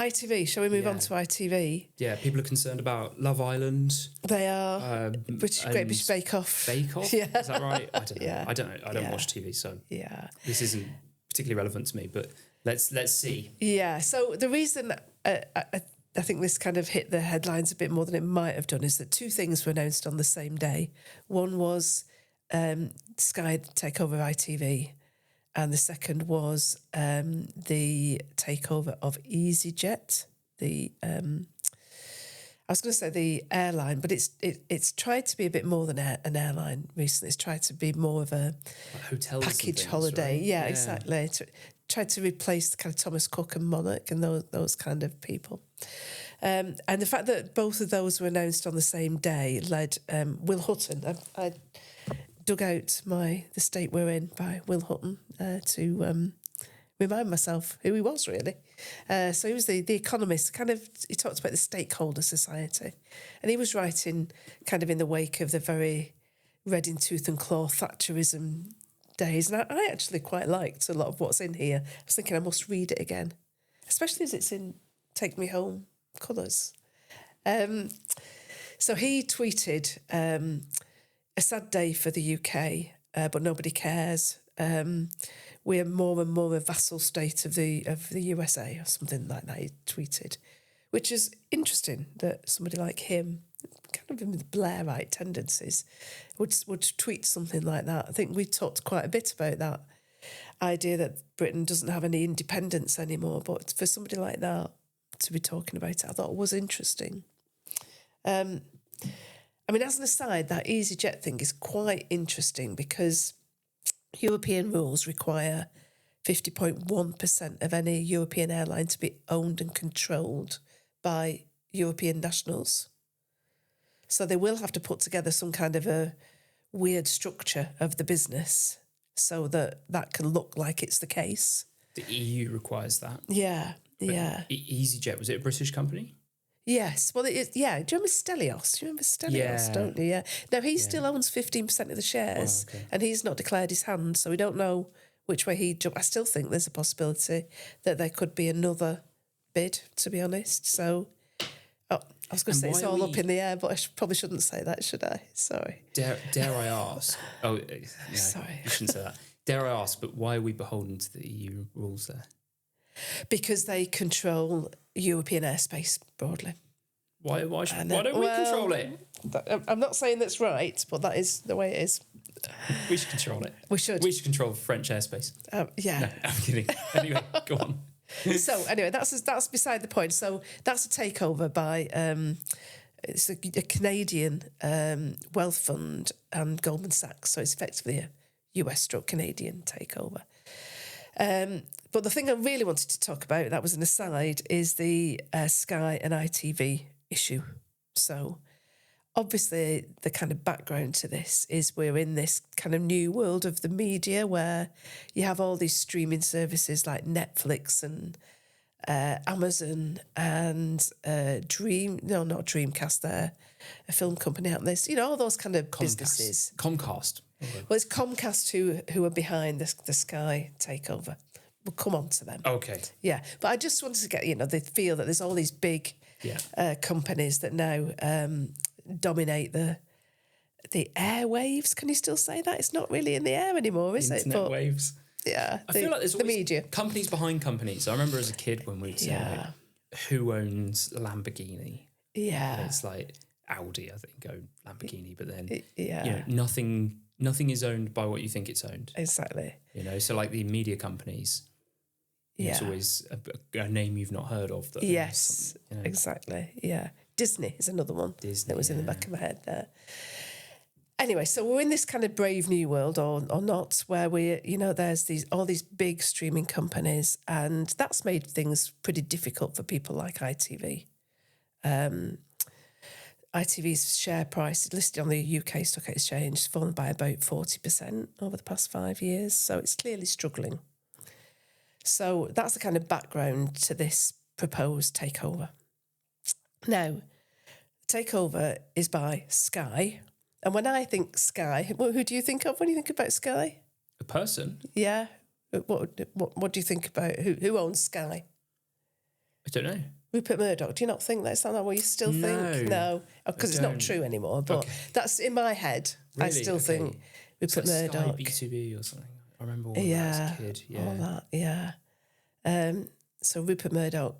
ITV, shall we move on to ITV? Yeah, people are concerned about Love Island. They are. Great British Bake Off. Bake Off? Yeah. Is that right? I don't know. Yeah. I don't know. I don't watch TV, so this isn't particularly relevant to me, but let's see. Yeah, so the reason I think this kind of hit the headlines a bit more than it might have done is that two things were announced on the same day. One was Sky takeover of ITV, and the second was the takeover of EasyJet, I was going to say the airline, but it's tried to be a bit more than an airline recently. It's tried to be more of a hotels package things, holiday. right? Yeah, exactly. Tried to replace the kind of Thomas Cook and Monarch and those kind of people. And the fact that both of those were announced on the same day led Will Hutton. I dug out the state we're in by Will Hutton to remind myself who he was, really. So he was the economist. He talked about the stakeholder society, and he was writing kind of in the wake of the very red in tooth and claw Thatcherism days. And I actually quite liked a lot of what's in here. I was thinking I must read it again, especially as it's in Take Me Home colours. So he tweeted, a sad day for the UK, but nobody cares. We are more and more a vassal state of the USA, or something like that, he tweeted, which is interesting that somebody like him, kind of with Blairite tendencies, would tweet something like that. I think we talked quite a bit about that idea that Britain doesn't have any independence anymore, but for somebody like that to be talking about it, I thought it was interesting. I mean, as an aside, that EasyJet thing is quite interesting because European rules require 50.1% of any European airline to be owned and controlled by European nationals. So they will have to put together some kind of a weird structure of the business so that can look like it's the case. The EU requires that. Yeah, But yeah. EasyJet, was it a British company? Yes, well, it is. Yeah, do you remember Stelios? You remember Stelios, don't you? Yeah. Now, he still owns 15% of the shares, and he's not declared his hand, so we don't know which way he'd jump. I still think there's a possibility that there could be another bid, to be honest. So, I was going to say it's all up in the air, but I probably shouldn't say that, should I? Sorry. Dare I ask? Oh, no, sorry. You shouldn't say that. Dare I ask, but why are we beholden to the EU rules there? Because they control European airspace broadly. Why don't we control it? I'm not saying that's right, but that is the way it is. We should control it. We should. We should control French airspace. Yeah. No, I'm kidding. Anyway, go on. So anyway, that's beside the point. So that's a takeover by it's a Canadian wealth fund and Goldman Sachs. So it's effectively a US/Canadian takeover. But the thing I really wanted to talk about, that was an aside, is the Sky and ITV issue. So obviously the kind of background to this is we're in this kind of new world of the media where you have all these streaming services like Netflix and Amazon and Dreamcast, they're a film company out there. You know, all those kind of businesses. Comcast. Well, it's Comcast who are behind the Sky takeover. We'll come on to them. Okay. Yeah, but I just wanted to get, they feel that there's all these big companies that now dominate the airwaves. Can you still say that? It's not really in the air anymore, is it? Internet waves. Yeah. I feel like there's always media. companies behind companies. I remember as a kid when we'd say, who owns Lamborghini? Yeah. And it's like Audi, I think, owned Lamborghini, but then nothing is owned by what you think it's owned. Exactly. So like the media companies, it's always a name you've not heard of. Yes, exactly. Yeah. Disney is another one that was in the back of my head there. Anyway, so we're in this kind of brave new world, or not, where there's all these big streaming companies, and that's made things pretty difficult for people like ITV. ITV's share price, listed on the UK Stock Exchange, has fallen by about 40% over the past 5 years, so it's clearly struggling. So that's the kind of background to this proposed takeover. Now, takeover is by Sky, and when I think Sky, who do you think of when you think about Sky? A person? Yeah. What do you think about who owns Sky? I don't know. Rupert Murdoch. Do you not think that's not what you still think? No, because it's not true anymore. But that's in my head. Really? I still think Rupert Murdoch. Sky B2B or something. I remember all that as a kid. Yeah, all that. Yeah. So Rupert Murdoch,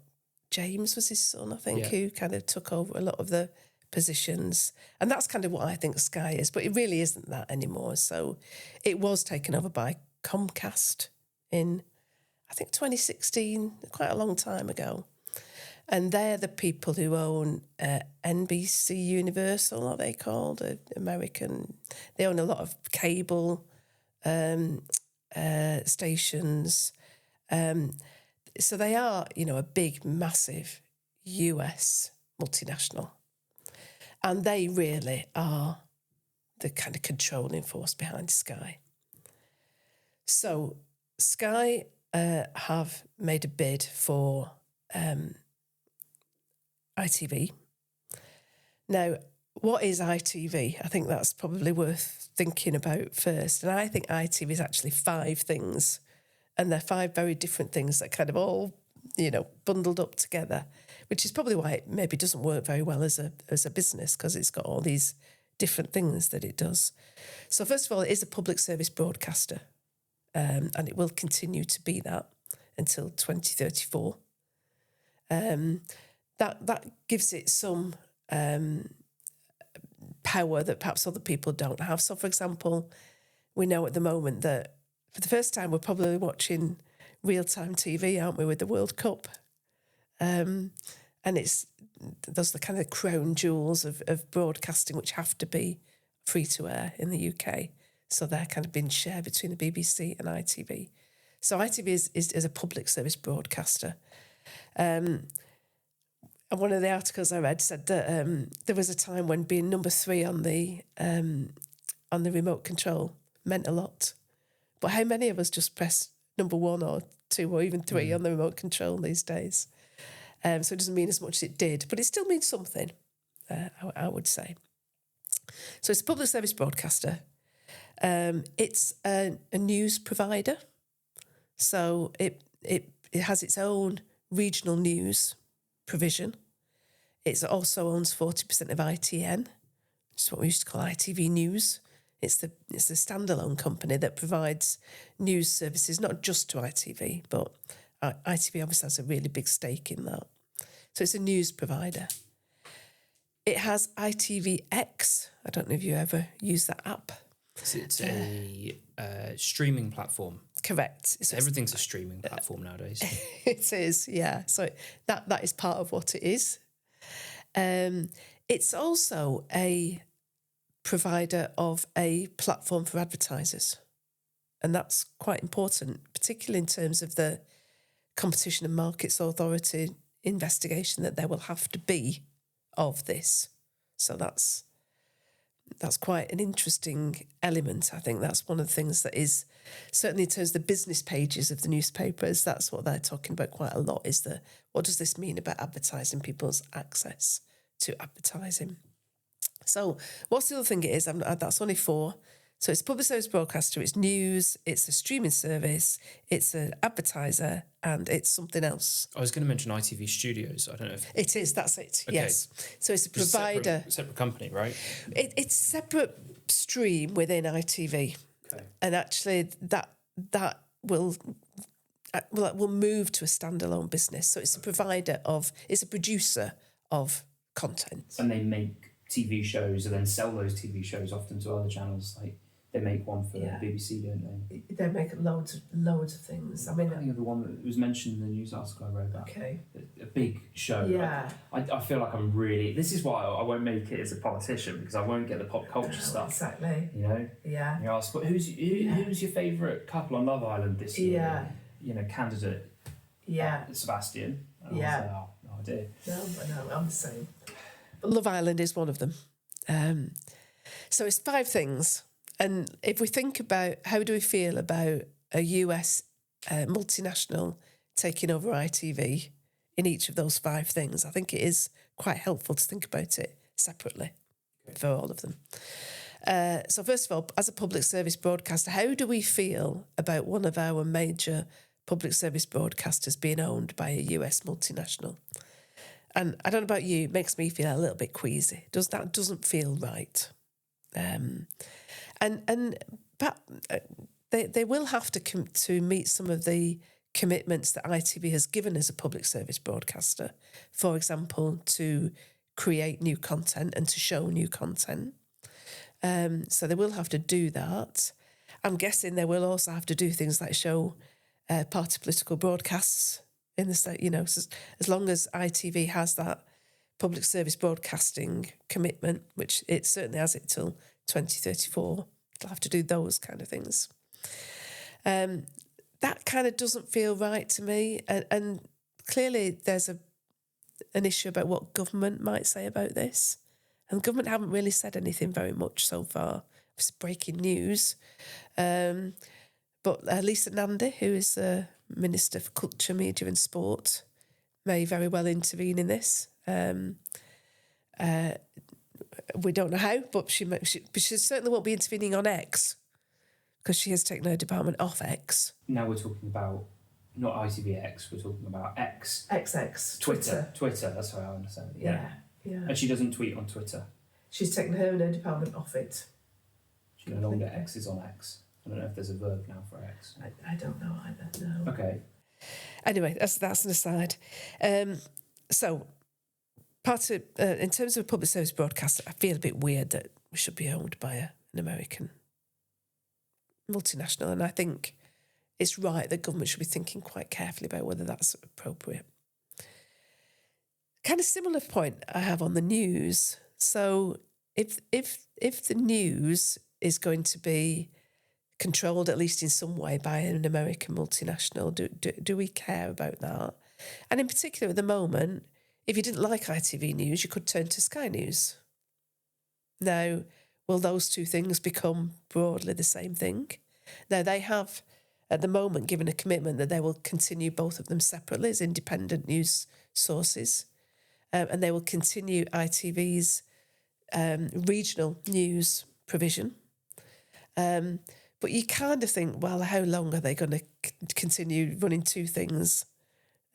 James was his son, I think, who kind of took over a lot of the positions, and that's kind of what I think Sky is. But it really isn't that anymore. So it was taken over by Comcast in, I think, 2016, quite a long time ago. And they're the people who own NBC Universal, are they called? American. They own a lot of cable stations. So they are, a big, massive US multinational. And they really are the kind of controlling force behind Sky. So Sky have made a bid for ITV. Now, what is ITV? I think that's probably worth thinking about first. And I think ITV is actually 5 things. And they're 5 very different things that kind of all, bundled up together, which is probably why it maybe doesn't work very well as a business, because it's got all these different things that it does. So first of all, it is a public service broadcaster, and it will continue to be that until 2034. That gives it some power that perhaps other people don't have. So, for example, we know at the moment that for the first time we're probably watching real-time TV, aren't we, with the World Cup? And those are the kind of crown jewels of broadcasting, which have to be free to air in the UK. So they're kind of being shared between the BBC and ITV. So ITV is a public service broadcaster. And one of the articles I read said that there was a time when being number 3 on the remote control meant a lot. But how many of us just press number 1 or 2 or even 3 on the remote control these days? So it doesn't mean as much as it did, but it still means something, I would say. So it's a public service broadcaster. It's a news provider. So it has its own regional news provision. It also owns 40% of ITN, which is what we used to call ITV News. It's a standalone company that provides news services, not just to ITV, but ITV obviously has a really big stake in that. So it's a news provider. It has ITVX. I don't know if you ever use that app. It's a streaming platform. Correct. Everything's a streaming platform nowadays. It is, yeah. So that is part of what it is. It's also a provider of a platform for advertisers. And that's quite important, particularly in terms of the Competition and Markets Authority investigation that there will have to be of this. So that's quite an interesting element. I think that's one of the things that is, certainly in terms of the business pages of the newspapers, that's what they're talking about quite a lot, is what does this mean about advertising, people's access to advertising. So what's the other thing it is? That's only 4. So it's a public service broadcaster, it's news, it's a streaming service, it's an advertiser, and it's something else. I was going to mention ITV Studios. I don't know if... It is, that's it, okay. Yes. So it's a provider... Separate company, right? It's separate stream within ITV. Okay. And actually that will move to a standalone business. So it's a provider it's a producer of content. And they make TV shows and then sell those TV shows often to other channels. Like they make one for the BBC, don't they? They make loads of things. I mean, I think of the one that was mentioned in the news article I read about. Okay. A big show. Yeah. I feel like I'm really... This is why I won't make it as a politician, because I won't get the pop culture stuff. Exactly. Yeah. You ask, who's your favourite couple on Love Island this year? Yeah. Candidate. Yeah. Sebastian. And yeah. I was like, no idea. No, I'm the same. But Love Island is one of them. So it's 5 things. And if we think about how do we feel about a US multinational taking over ITV in each of those 5 things, I think it is quite helpful to think about it separately for all of them. So first of all, as a public service broadcaster, how do we feel about one of our major public service broadcasters being owned by a US multinational? And I don't know about you, it makes me feel a little bit queasy. That doesn't feel right. But they will have to meet some of the commitments that ITV has given as a public service broadcaster. For example, to create new content and to show new content. So they will have to do that. I'm guessing they will also have to do things like show party political broadcasts in the state. As long as ITV has that public service broadcasting commitment, which it certainly has it till 2034, they'll have to do those kind of things. That kind of doesn't feel right to me. And clearly there's an issue about what government might say about this. And government haven't really said anything very much so far. It's breaking news. But Lisa Nandy, who is the Minister for Culture, Media and Sport, may very well intervene in this. We don't know how, but she certainly won't be intervening on X, because she has taken her department off X. Now we're talking about not ITVX, we're talking about X. XX. Twitter, that's how I understand it. Yeah. And she doesn't tweet on Twitter. She's taken her and her department off it. She no longer X is on X. I don't know if there's a verb now for X. I don't know either, no. Okay. Anyway, that's an aside. So, in terms of a public service broadcaster, I feel a bit weird that we should be owned by an American multinational, and I think it's right that government should be thinking quite carefully about whether that's appropriate. Kind of similar point I have on the news. So if the news is going to be controlled at least in some way by an American multinational, do we care about that? And in particular at the moment, if you didn't like ITV News, you could turn to Sky News. Now, will those two things become broadly the same thing? Now, they have, at the moment, given a commitment that they will continue both of them separately as independent news sources, and they will continue ITV's regional news provision. But you kind of think, well, how long are they going to continue running two things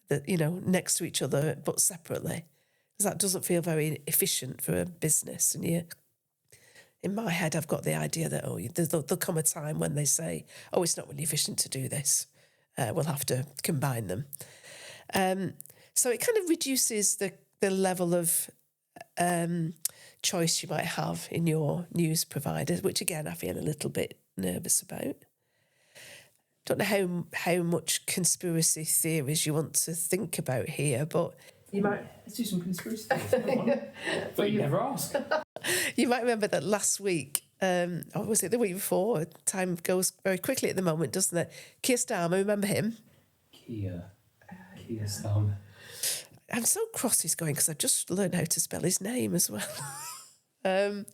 that, next to each other but separately? Because that doesn't feel very efficient for a business. And in my head, I've got the idea that, there'll come a time when they say, it's not really efficient to do this. We'll have to combine them. So it kind of reduces the level of choice you might have in your news providers, which, again, I feel a little bit nervous about. Don't know how much conspiracy theories you want to think about here, but you might... Let's do some conspiracy theories, come on. But you never ask. You might remember that last week, or was it the week before? Time goes very quickly at the moment, doesn't it? Keir Starmer, remember him? Keir Starmer. I'm so cross he's going because I've just learned how to spell his name as well. Keir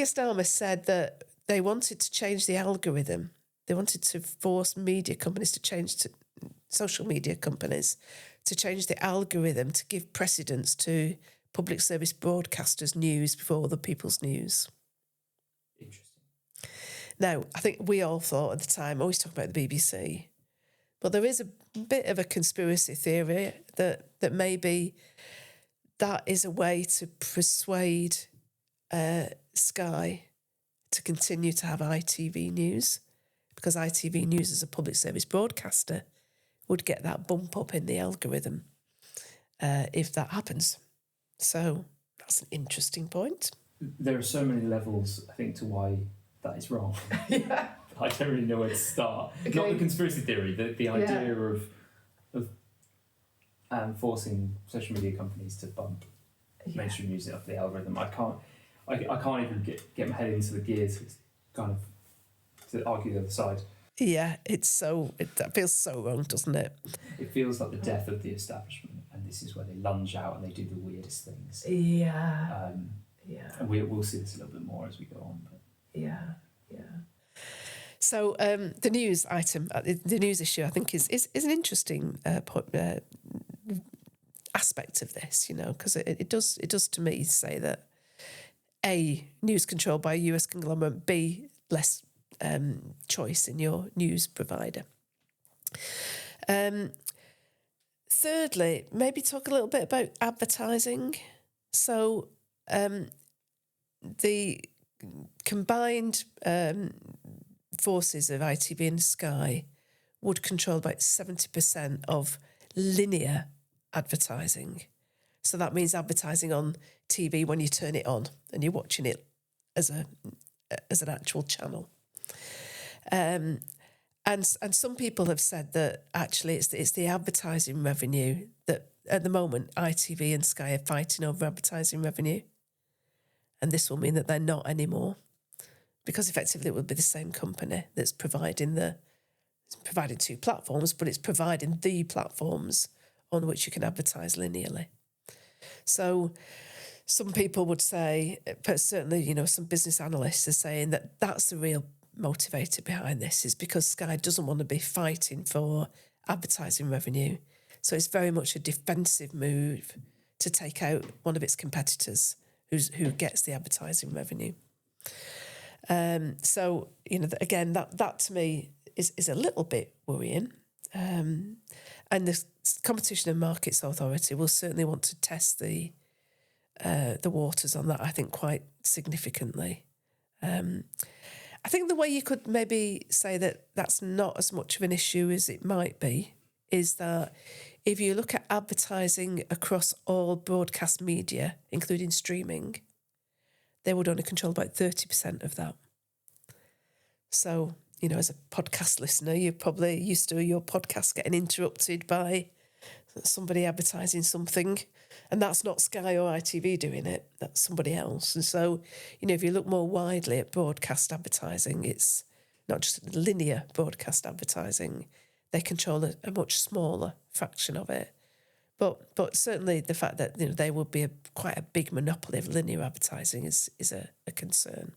Starmer said that they wanted to change the algorithm. They wanted to force social media companies to change the algorithm to give precedence to public service broadcasters' news before other people's news. Interesting. Now, I think we all thought at the time, always talk about the BBC, but there is a bit of a conspiracy theory that maybe that is a way to persuade Sky to continue to have ITV News, because ITV News as a public service broadcaster would get that bump up in the algorithm if that happens. So that's an interesting point. There are so many levels, I think, to why that is wrong. Yeah. I don't really know where to start. Okay. Not the conspiracy theory, the idea of forcing social media companies to bump mainstream news up the algorithm. I can't even get my head into the gears to argue the other side. Yeah, that feels so wrong, doesn't it? It feels like the death of the establishment, and this is where they lunge out and they do the weirdest things. Yeah. And we'll see this a little bit more as we go on. But. Yeah. So the news item, the news issue, I think is an interesting aspect of this, because it does to me say that A, news controlled by a US conglomerate, B, less thirdly, maybe talk a little bit about advertising. So the combined forces of ITV and Sky would control about 70% of linear advertising. So that means advertising on TV when you turn it on and you're watching it as an actual channel. And some people have said that actually it's the advertising revenue that at the moment ITV and Sky are fighting over advertising revenue. And this will mean that they're not anymore, because effectively it will be the same company that's providing two platforms, but it's providing the platforms on which you can advertise linearly. So some people would say, but certainly, some business analysts are saying that that's the real motivator behind this, is because Sky doesn't want to be fighting for advertising revenue. So it's very much a defensive move to take out one of its competitors who gets the advertising revenue. So, again, that to me is a little bit worrying. And the Competition and Markets Authority will certainly want to test the waters on that, I think, quite significantly. I think the way you could maybe say that that's not as much of an issue as it might be is that if you look at advertising across all broadcast media, including streaming, they would only control about 30% of that. So, as a podcast listener, you're probably used to your podcast getting interrupted by somebody advertising something, and that's not Sky or ITV doing it, that's somebody else. And so, if you look more widely at broadcast advertising, it's not just linear broadcast advertising. They control a much smaller fraction of it. But certainly the fact that they would be quite a big monopoly of linear advertising is a concern.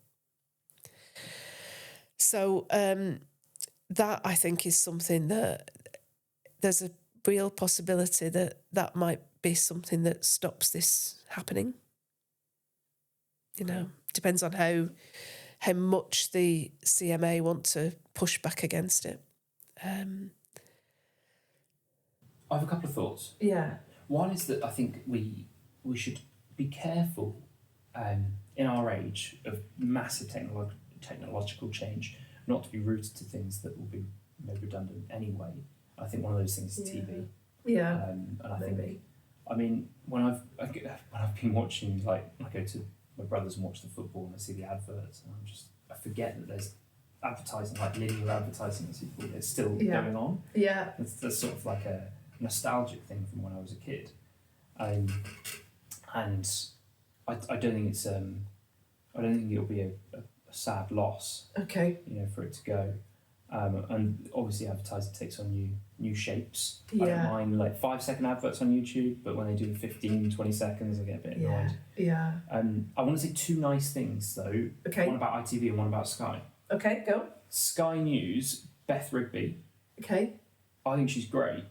So that, I think, is something that there's a real possibility that might be something that stops this happening. Depends on how much the CMA want to push back against it. I have a couple of thoughts. Yeah. One is that I think we should be careful in our age of massive technological change not to be rooted to things that will be redundant anyway. I think one of those things is TV. Yeah. And I think, when I've been watching, like, I go to my brothers and watch the football and I see the adverts, and I forget that there's advertising, like linear advertising, it's still going on. Yeah. That's sort of like a nostalgic thing from when I was a kid, and I don't think it's I don't think it'll be a sad loss. Okay. For it to go, and obviously advertising takes on new shapes. Yeah. I don't mind like 5-second adverts on YouTube, but when they do 15-20 seconds, I get a bit annoyed. Yeah. I want to say two nice things though. Okay. One about ITV and one about Sky. Okay, go. Sky News, Beth Rigby. Okay. I think she's great.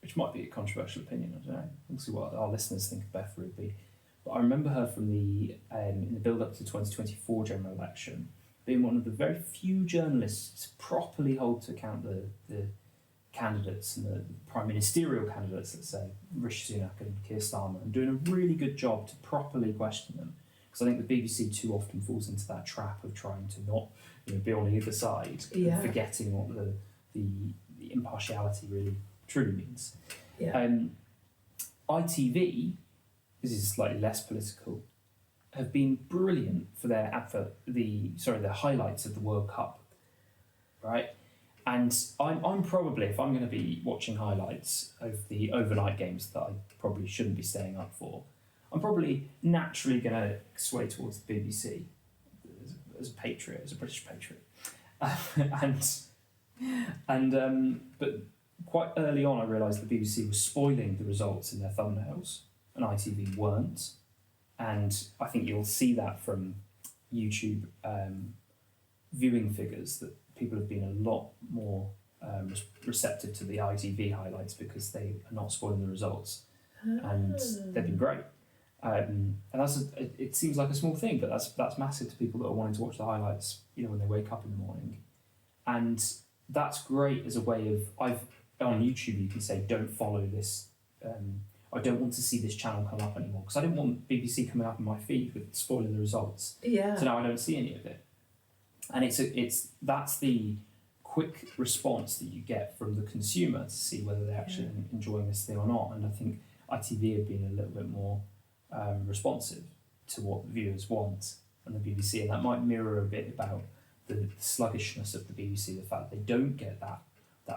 Which might be a controversial opinion, I don't know. We'll see what our listeners think of Beth Rigby. But I remember her from in the build-up to the 2024 general election, being one of the very few journalists to properly hold to account the candidates and the prime ministerial candidates, let's say, Rishi Sunak and Keir Starmer, and doing a really good job to properly question them. Because I think the BBC too often falls into that trap of trying to not be on either side, and forgetting what the impartiality really truly means. Yeah. ITV, this is slightly less political, have been brilliant for their the highlights of the World Cup, right? And I'm probably, if I'm going to be watching highlights of the overnight games that I probably shouldn't be staying up for, I'm probably naturally going to sway towards the BBC as a patriot, as a British patriot, but quite early on I realised the BBC was spoiling the results in their thumbnails and ITV weren't, and I think you'll see that from YouTube viewing figures that people have been a lot more receptive to the ITV highlights because they are not spoiling the results, and they've been great. And it seems like a small thing, but that's massive to people that are wanting to watch the highlights, when they wake up in the morning, and that's great as a way of on YouTube you can say, don't follow this, I don't want to see this channel come up anymore, because I didn't want BBC coming up in my feed with spoiling the results. Yeah. So now I don't see any of it. And that's the quick response that you get from the consumer to see whether they're actually enjoying this thing or not. And I think ITV have been a little bit more responsive to what viewers want and the BBC, and that might mirror a bit about the sluggishness of the BBC, the fact they don't get that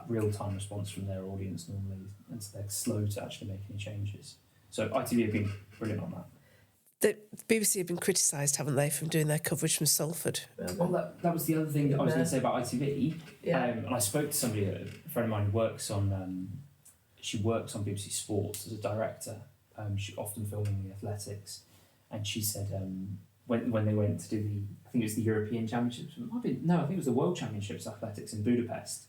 real-time response from their audience normally, and so they're slow to actually make any changes. So ITV have been brilliant on that. The BBC have been criticised, haven't they, from doing their coverage from Salford? Well, that was the other thing that I was going to say about ITV. Yeah. And I spoke to somebody, a friend of mine who works on, she works on BBC Sports as a director. She's often filming the athletics, and she said when they went to do I think it was the European Championships. I think it was the World Championships athletics in Budapest,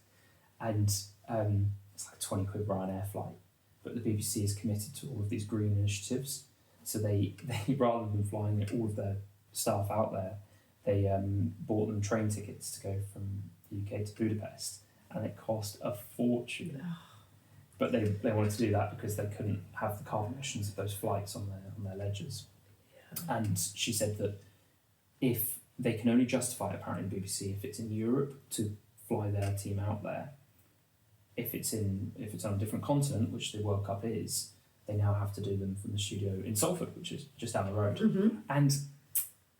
and it's like a £20 Ryanair flight, but the BBC is committed to all of these green initiatives. So they rather than flying all of their staff out there, they bought them train tickets to go from the UK to Budapest, and it cost a fortune. But they wanted to do that because they couldn't have the carbon emissions of those flights on their ledgers. Yeah. And she said that if they can only justify it, apparently the BBC, if it's in Europe to fly their team out there, if it's on a different continent, which the World Cup is, they now have to do them from the studio in Salford, which is just down the road. Mm-hmm. And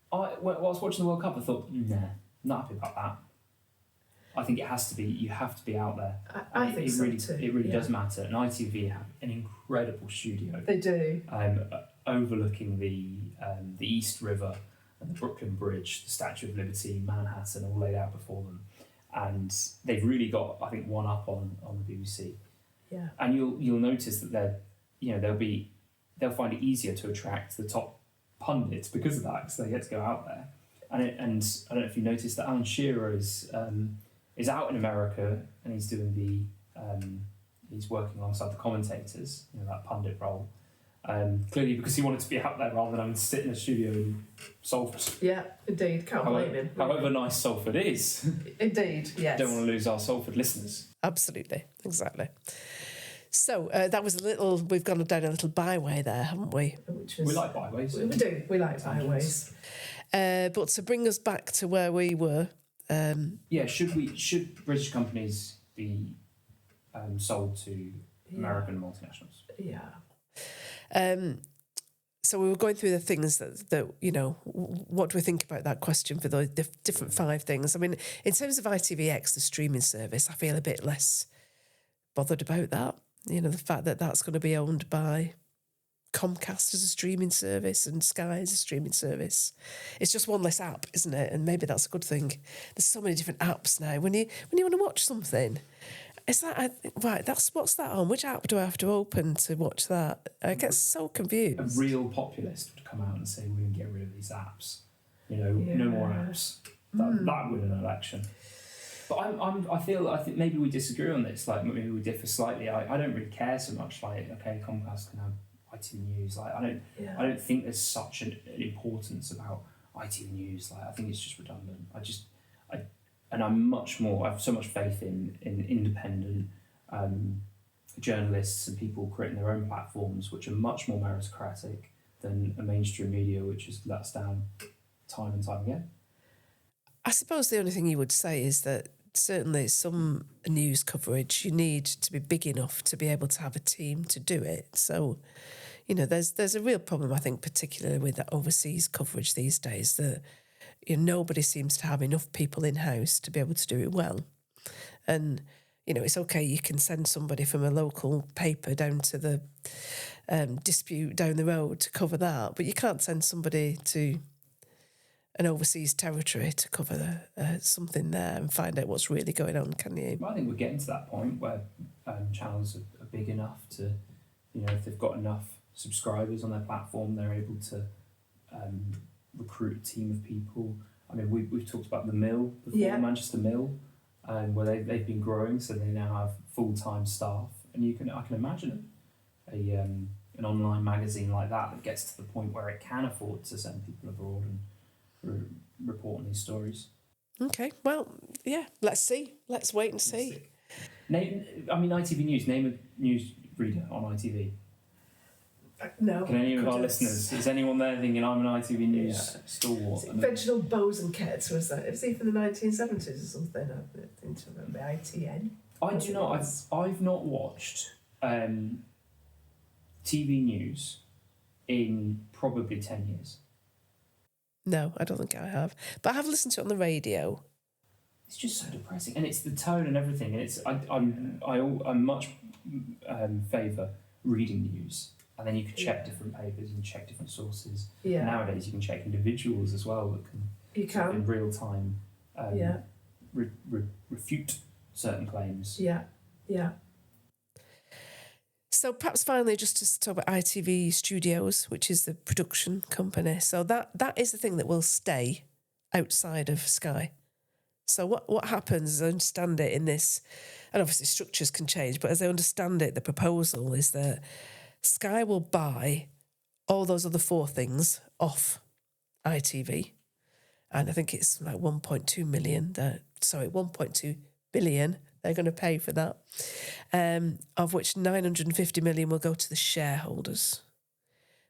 while I was watching the World Cup, I thought, nah, not happy about that. I think you have to be out there. I think so too. It really does matter. And ITV have an incredible studio. They do. Overlooking the East River and the Brooklyn Bridge, the Statue of Liberty, Manhattan, all laid out before them. And they've really got, I think, one up on the BBC. Yeah. And you'll notice that they'll find it easier to attract the top pundits because of that, because they get to go out there. And I don't know if you noticed that Alan Shearer is out in America, and he's doing he's working alongside the commentators, that pundit role. Clearly because he wanted to be out there rather than having to sit in a studio in Salford. Yeah, indeed. Can't blame him. However nice Salford is. Indeed, yes. Don't want to lose our Salford listeners. Absolutely, exactly. So that was we've gone down a little byway there, haven't we? We like byways. We do, we like byways. But to bring us back to where we were... should British companies be sold to American multinationals? Yeah. So we were going through the things that what do we think about that question for the different 5 things? I mean, in terms of ITVX, the streaming service, I feel a bit less bothered about that. The fact that that's going to be owned by Comcast as a streaming service and Sky as a streaming service. It's just one less app, isn't it? And maybe that's a good thing. There's so many different apps now. When you want to watch something, is that right? What's that on? Which app do I have to open to watch that? I get so confused. A real populist would come out and say, "We can get rid of these apps. No more apps." That would win an election. But I think maybe we disagree on this. Like maybe we differ slightly. I don't really care so much. Like Comcast can have ITV News. Like I don't think there's such an importance about ITV News. Like I think it's just redundant. I have so much faith in independent journalists and people creating their own platforms, which are much more meritocratic than a mainstream media, which has let us down time and time again. I suppose the only thing you would say is that certainly some news coverage, you need to be big enough to be able to have a team to do it. So, there's a real problem, I think, particularly with that overseas coverage these days, that nobody seems to have enough people in-house to be able to do it well. And, it's okay, you can send somebody from a local paper down to the dispute down the road to cover that, but you can't send somebody to an overseas territory to cover something there and find out what's really going on, can you? Well, I think we're getting to that point where channels are big enough to, if they've got enough subscribers on their platform, they're able to recruit a team of people. I mean, we've talked about the Mill before, Manchester Mill, where they've been growing, so they now have full-time staff, and I can imagine an online magazine like that gets to the point where it can afford to send people abroad and report on these stories. Okay, well, let's see. Let's wait and see. ITV News. Name a news reader on ITV. No. Can any of our listeners? Is anyone there thinking I'm an ITV News stalwart? Reginald Bowes and Ketts was that? Was he from the 1970s or something? I think to remember ITN. I do not. I've not watched TV news in probably 10 years. No, I don't think I have. But I have listened to it on the radio. It's just so depressing, and it's the tone and everything. And it's I much favour reading news, and then you can check different papers and check different sources. Yeah. Nowadays, you can check individuals as well that can in real time refute certain claims. Yeah, yeah. So perhaps finally, just to talk about ITV Studios, which is the production company. So that is the thing that will stay outside of Sky. So what happens, as I understand it in this, and obviously structures can change, but as I understand it, the proposal is that Sky will buy all those other 4 things off ITV. And I think it's like 1.2 billion they're going to pay for that, of which 950 million will go to the shareholders.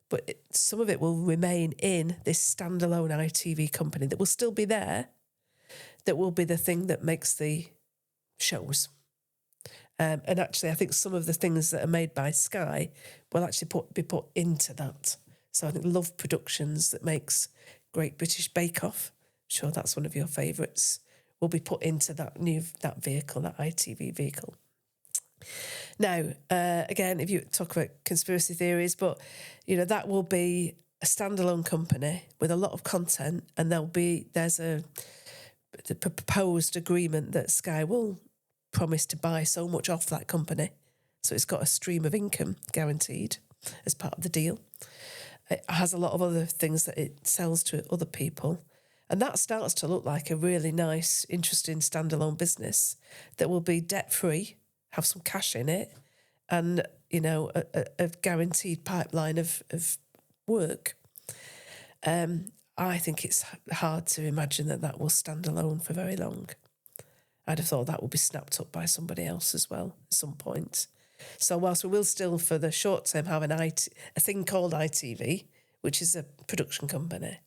But some of it will remain in this standalone ITV company that will still be there, that will be the thing that makes the shows. And actually, I think some of the things that are made by Sky will actually be put into that. So I think Love Productions, that makes Great British Bake Off, I'm sure that's one of your favourites, will be put into that vehicle, that ITV vehicle. Now, again, if you talk about conspiracy theories, but that will be a standalone company with a lot of content, and there's a proposed agreement that Sky will promise to buy so much off that company, so it's got a stream of income guaranteed as part of the deal. It has a lot of other things that it sells to other people. And that starts to look like a really nice, interesting standalone business that will be debt-free, have some cash in it, and, a guaranteed pipeline of work. I think it's hard to imagine that will stand alone for very long. I'd have thought that will be snapped up by somebody else as well at some point. So whilst we will still, for the short term, have a thing called ITV, which is a production company,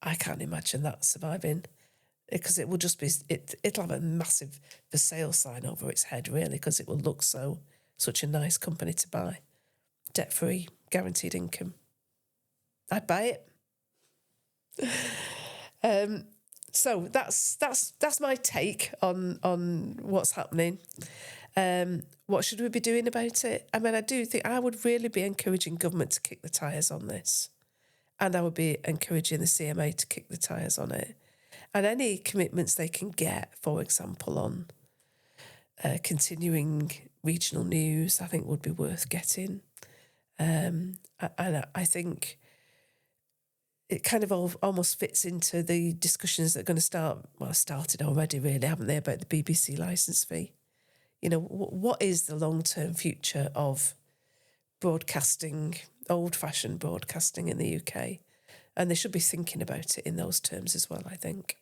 I can't imagine that surviving, because it will just be, it'll have a massive for sale sign over its head, really, because it will look such a nice company to buy. Debt-free, guaranteed income. I'd buy it. So that's my take on what's happening. What should we be doing about it? I mean, I do think I would really be encouraging government to kick the tyres on this. And I would be encouraging the CMA to kick the tyres on it. And any commitments they can get, for example, on continuing regional news, I think would be worth getting. And I think it kind of almost fits into the discussions that are going to started already, really, haven't they, about the BBC licence fee. What is the long-term future of broadcasting, old-fashioned broadcasting in the UK? And they should be thinking about it in those terms as well, I think.